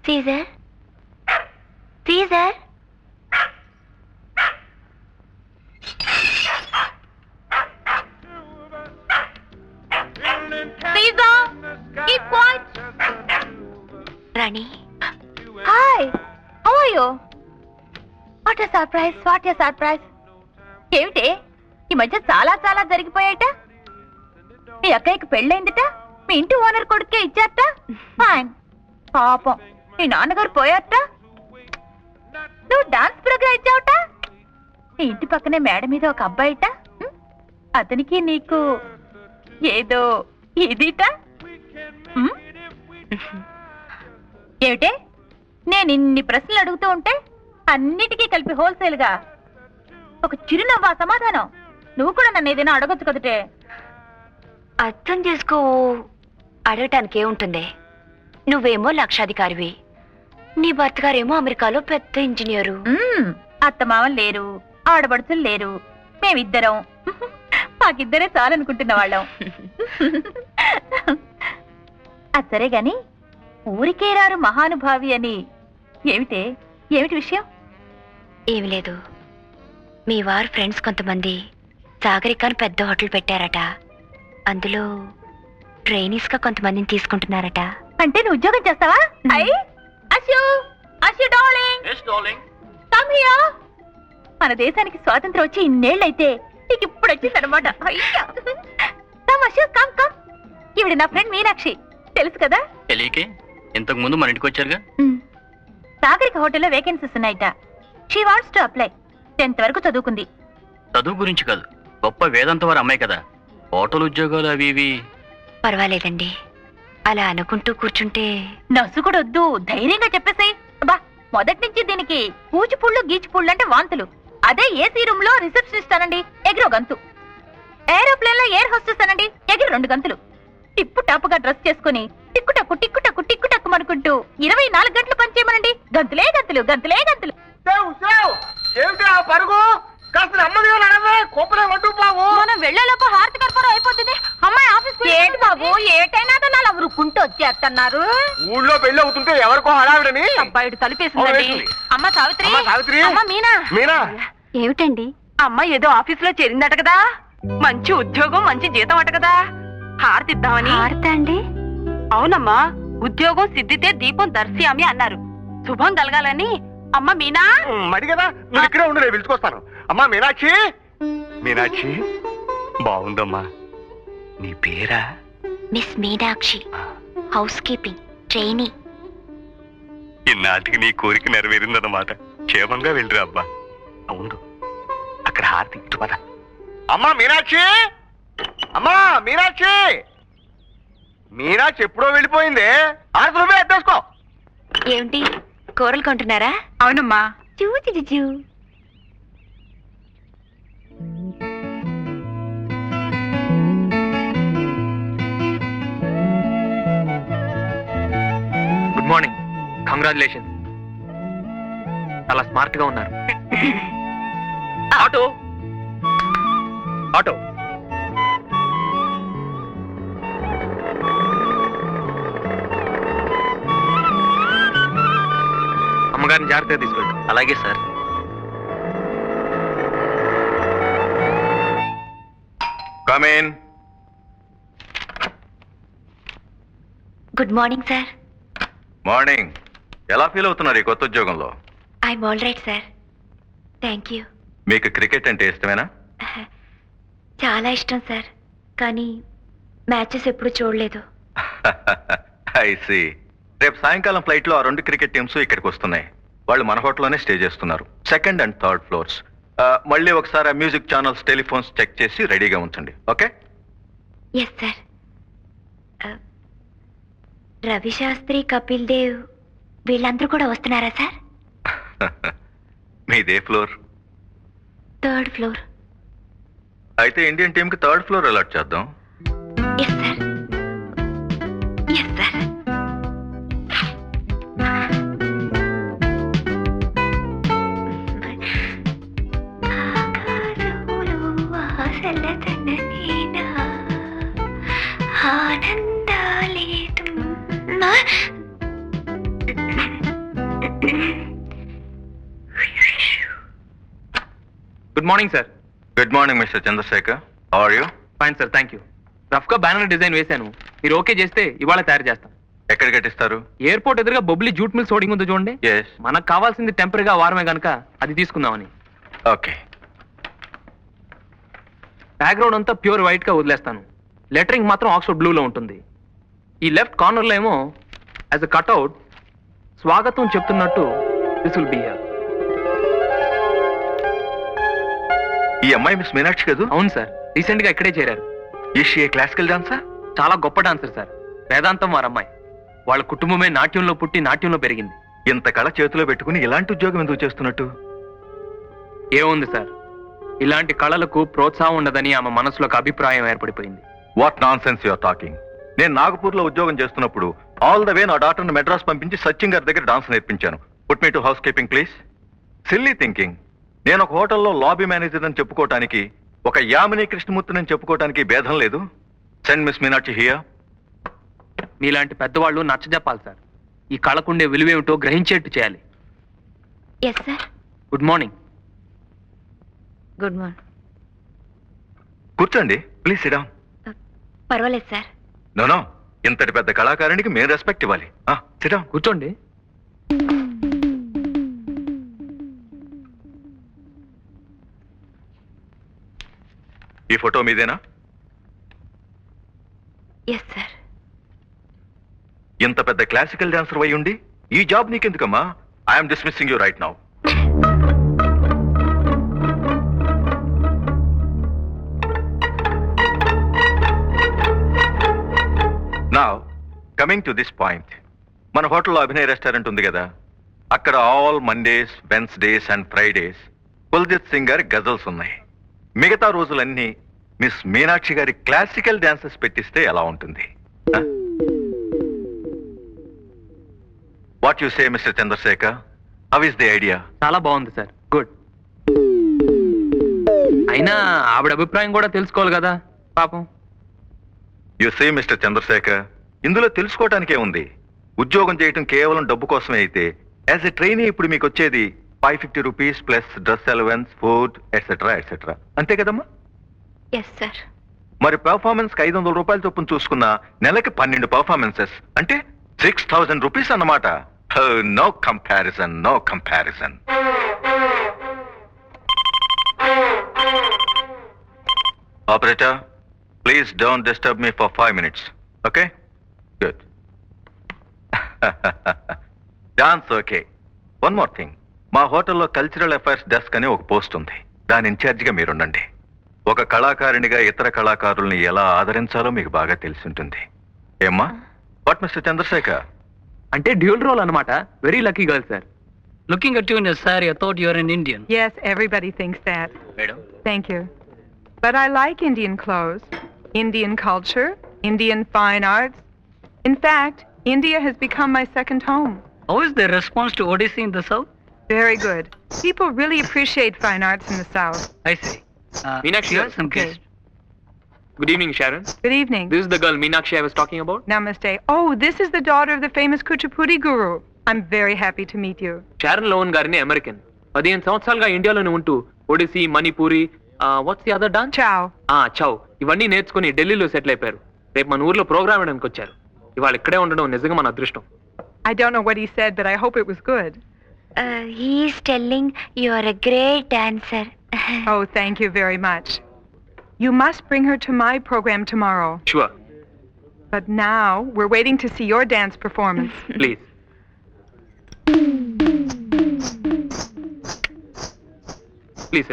Caesar Caesar Rani hi how are you what a surprise ఏమిటి ఈ మధ్య చాలా చాలా జరిగిపోయాట మీ అక్కయ్యకి పెళ్ళైందిట మీ ఇంటి ఓనర్ కొడుకే ఇచ్చారట ఫైన్ పాపం మీ నాన్నగారు పోయారట నువ్వు డాన్స్ ప్రోగ్రామ్ ఇచ్చావుట నీ ఇంటి పక్కనే మేడ మీద ఒక అబ్బాయిట అతనికి నీకు ఏదో ఇదిట ఏమిటే నేను ఇన్ని ప్రశ్నలు అడుగుతూ ఉంటే అన్నిటికీ కలిపి హోల్సేల్ గా ఒక చిరునవ్వా సమాధానం నువ్వు కూడా నన్ను ఏదైనా అడగొచ్చు కదటే అర్థం చేసుకో అడగటానికి ఏముంటుంది నువ్వేమో లక్షాధికారివి నీ భర్త గారేమో అమెరికాలో పెద్ద ఇంజనీరు అత్తమామలు లేరు ఆడబడుచులు లేరు మేమిద్దరం మాకిద్దరే చాలనుకుంటున్న వాళ్ళం అది సరే గాని ఊరికే రారు మహానుభావి అని ఏమిటి విషయం ఏమి లేదు మీ వారు ఫ్రెండ్స్ కొంతమంది సాగరికాని పెద్ద హోటల్ పెట్టారట అందులో ట్రైనీస్ గా కొంతమందిని తీసుకుంటున్నారట అంటే నువ్వు ఉద్యోగం చేస్తావా మన దేశానికి స్వాతంత్రం వచ్చి ఇన్నేళ్ళైతే నీకు ఇప్పుడు వచ్చిందనమాట ఈవిడ నా ఫ్రెండ్ మీనాక్షి తెలుసు కదా తెలియకే ఇంతకు ముందు మన ఇంటికి వచ్చారుగా సాగరిక హోటల్లో వేకెన్సీస్ ఉన్నాయట she wants to apply 10th వరకు చదువుకుంది చదువు గురించి కాదు గొప్ప వేదాంత వారు అమ్మాయి కదా హోటల్ ఉద్యోగాలు అవి ఇవి పర్వాలేదండి అలా అనుకుంటూ కూర్చుంటే నసు కూడా వద్దు ధైర్యంగా చెప్పేసాయి బా మొదటి నుంచి దీనికి పూచిపుళ్ళు గీచిపుళ్ళు అంటే వాంతులు అదే ఏసీ రూమ్ లో రిసెప్షనిస్ట్ అనండి ఎగిరో గంతు ఏరోప్లేన్ లో ఎయిర్ హోస్టెస్ అనండి ఎగిరి 2 గంతులు టిప్పు టాపుగా డ్రెస్ చేసుకుని టిక్కుటక్కు టిక్కుటక్కు టిక్కుటక్కు అనుకుంటూ 24 గంటలు పనిచేయమనండి గంతులే గంతులు గంతులే గంతులు మనం వెళ్లేలోపు హారతి కర్పూరం అయిపోతుంది అమ్మాయి ఆఫీస్ ఏంటి బాబు ఏటైనా రుక్కుంటూ వచ్చేస్తున్నారు ఊళ్ళో పెళ్లి అవుతుంటే ఎవరికో హడావిడని అబ్బాయిడు తలుపేసిందండి అమ్మ సావిత్రి అమ్మ మీనా ఏమిటండి అమ్మ ఏదో ఆఫీస్ లో చేరిందట కదా మంచి ఉద్యోగం మంచి జీతం అట కదా హారతి ఇద్దామని హారతి అండి అవునమ్మా ఉద్యోగం సిద్ధితే దీపం దర్శయామి అన్నారు శుభం కలగాలని అమ్మ మీనా మరి కదా నువ్వు ఇక్కడే ఉండు నేను పిలుచుకొస్తాను అమ్మా మీనాక్షి బాగుందమ్మా నీ పేరా miss Meenakshi house keeping trainee ఇన్నాటికి నీ కోరిక నెరవేరిందన్నమాట క్షేమంగా వెళ్ళిరా అబ్బా అవును అక్కడ హారతి ఇటు పద అమ్మా మీనాక్షి మీనాక్షి ఎప్పుడో వెళ్ళిపోయిందే హారతి నువ్వే ఎత్తేసుకో ఏమిటి కూరలు కొంటున్నారా అవునమ్మా చూ గుడ్ మార్నింగ్ కంగ్రాచులేషన్స్ చాలా స్మార్ట్ గా ఉన్నారు ఆటో అమ్మగారిని జాగ్రత్తగా తీసుకెళ్ళి అలాగే sir come in good morning sir morning ఎలా ఫీల్ అవుతున్నారు ఈ కొత్త ఉద్యోగంలో I'm all right sir thank you మీకు క్రికెట్ అంటే ఇష్టమేనా చాలా ఇష్టం సార్ కానీ మ్యాచెస్ ఎప్పుడు చూడలేదు ఐ సీ రేపు సాయంకాలం ఫ్లైట్ లో ఆ 2 క్రికెట్ టీమ్స్ ఇక్కడికి వస్తున్నాయి వాళ్ళు మన హోటల్లోనే స్టే చేస్తున్నారు 2nd and 3rd ఫ్లోర్స్ మళ్ళీ ఒకసారి మ్యూజిక్ ఛానల్స్ టెలిఫోన్స్ చెక్ చేసి రెడీగా ఉంచండి okay yes sir Ravi Shastri Kapil Dev వీళ్ళందరూ కూడా వస్తున్నారా సార్ మీదే ఫ్లోర్ 3rd ఫ్లోర్ అయితే ఇండియన్ టీమ్ కి 3rd ఫ్లోర్ అలాట్ చేద్దాం ఎస్ సార్ ఎస్ సార్ ఆనందాలే good morning sir. Good morning mister Chandrasekhar. How are you? Fine sir, thank you. Rough గా బ్యానర్ డిజైన్ వేశాను, మీరు ఓకే చేస్తే ఇవాళ తయారు చేస్తాం. ఎక్కడ కట్టిస్తారు? ఎయిర్పోర్ట్ ఎదురుగా బొబ్లీ జూట్ మిల్స్ హోర్డింగ్ ఉంది చూడండి. ఎస్. మనకు కావాల్సింది టెంపరీగా వారమే గనక అది తీసుకుందామని. ఓకే. బ్యాక్గ్రౌండ్ అంతా ప్యూర్ వైట్ గా వదిలేస్తాను. లెటరింగ్ మాత్రం ఆక్స్ఫర్డ్ బ్లూలో ఉంటుంది. ఈ లెఫ్ట్ కార్నర్ లో ఏమో యాజ్ అ కట్అవుట్ స్వాగతం చెప్తున్నట్టు దిస్ విల్ బి హియర్. ఈ అమ్మాయి మిస్ మీనాక్షి కదూ? అవును సార్, రీసెంట్ గా ఇక్కడే చేరారు. Is she a classical dancer? చాలా గొప్ప డాన్సర్ సార్. వేదాంతం వారి అమ్మాయి. వాళ్ళ కుటుంబమే నాట్యంలో పుట్టి నాట్యంలో పెరిగింది. ఇంత కళ చేతిలో పెట్టుకుని ఇలాంటి ఉద్యోగం ఎందుకు చేస్తున్నట్టు? ఏముంది సార్, ఇలాంటి కళలకు ప్రోత్సాహం ఉండదని ఆమె మనసులో ఒక అభిప్రాయం ఏర్పడిపోయింది. What nonsense your talking. నేను నాగపూర్ లో ఉద్యోగం చేస్తున్నప్పుడు ఆల్ ద వే నా డాక్టర్ని మెడ్రాస్ పంపించి సచిన్ గారి దగ్గర డాన్స్ నేర్పించాను. Put me to house keeping please. Silly thinking. నేను ఒక హోటల్లో లాబీ మేనేజర్ అని చెప్పుకోవటానికి, ఒక యామిని కృష్ణమూర్తిని అని చెప్పుకోవటానికి భేదం లేదు. Send miss Meenakshi here. మీలాంటి పెద్దవాళ్ళు నచ్చజెప్పాలి సార్. ఈ కళకుండే విలువేమిటో గ్రహించేట్టు చేయాలి. Yes sir. Good morning. Good morning. కూర్చోండి ప్లీజ్. Sit down. పర్వాలేదు సార్. నో, ఇంతటి పెద్ద కళాకారునికి మేము రెస్పెక్ట్ ఇవ్వాలి. సిట్ డౌన్. కూర్చోండి. ఈ ఫోటో మీదేనా? Yes sir. ఇంత పెద్ద క్లాసికల్ డాన్సర్ అయి ఉండి ఈ జాబ్ నీకెందుకమ్మా? I'm dismissing you right now. Now coming to this point. మన హోటల్లో అభినయ్ రెస్టారెంట్ ఉంది కదా, అక్కడ all Mondays, Wednesdays and Fridays Kuljit Singh గారి గజల్స్ ఉన్నాయి. మిగతా రోజులన్నీ మిస్ మీనాక్షి గారి క్లాసికల్ డాన్సెస్ పెట్టిస్తే ఎలా ఉంటుంది? What you say mister Chandrasekhar? How is the idea? చాలా బాగుంది సార్. గుడ్. అయినా ఆవిడ అభిప్రాయం కూడా తెలుసుకోవాలి కదా పాపం. యు సే మిస్టర్ చంద్రశేఖర్, ఇందులో తెలుసుకోవటానికే ఉంది. ఉద్యోగం చేయటం కేవలం డబ్బు కోసమే అయితే యాజ్ ఎ ట్రైనీ ఇప్పుడు మీకు వచ్చేది 550 rupees plus dress allowance, food etcetera etcetera, అంతే కదమ్మా? Yes sir. మరి పెర్ఫార్మెన్స్ కి 500 రూపాయల చొప్పున చూసుకున్న నెలకి 12 పెర్ఫార్మెన్సెస్ అంటే 6000 రూపీస్ అన్నమాట. No comparison, no comparison. Operator, please don't disturb me for 5 minutes. Okay? Good. Dance okay. One more thing. మా హోటల్లో కల్చరల్ అఫైర్స్ డెస్క్ అని ఒక పోస్ట్ ఉంది. దాని ఇన్ఛార్జిగా మీరుండండి. ఒక కళాకారునిగా ఇతర కళాకారుల్ని ఎలా ఆదరించాలో మీకు బాగా తెలిసి ఉంటుంది. ఏమ్మా? What mister Chandrasekhar? అంటే డ్యూల్ రోల్ అన్నమాట. Very lucky girl sir. Looking at you in a saree, I thought you were an Indian. Yes, everybody thinks that. Madam? Thank you. But I like Indian clothes, Indian culture, Indian fine arts. In fact, India has become my second home. How is the response to Odissi in the south? Very good. People really appreciate fine arts in the South. I see. Meenakshi, You have some okay. guests. Good evening, Sharon. Good evening. This is the girl Meenakshi I was talking about. Namaste. Oh, this is the daughter of the famous Kuchipudi guru. I'm very happy to meet you. Sharon Lowen గారిని American. 15 సంవత్సరాలుగా ఇండియాలోనే ఉంటూ Odissi, Manipuri, what's the other dance? Ciao. Chhau ఇవన్నీ నేర్చుకుని ఢిల్లీలో settle అయిపోయారు. రేపు మన ఊర్లో ప్రోగ్రామ్ వేయడానికి వచ్చారు. ఇవాళ ఇక్కడే ఉండడం నిజంగా మన అదృష్టం. I don't know what he said, but I hope it was good. He's telling you are a great dancer. Oh, thank you very much. You must bring her to my program tomorrow. Sure. But now, we're waiting to see your dance performance. Please. Please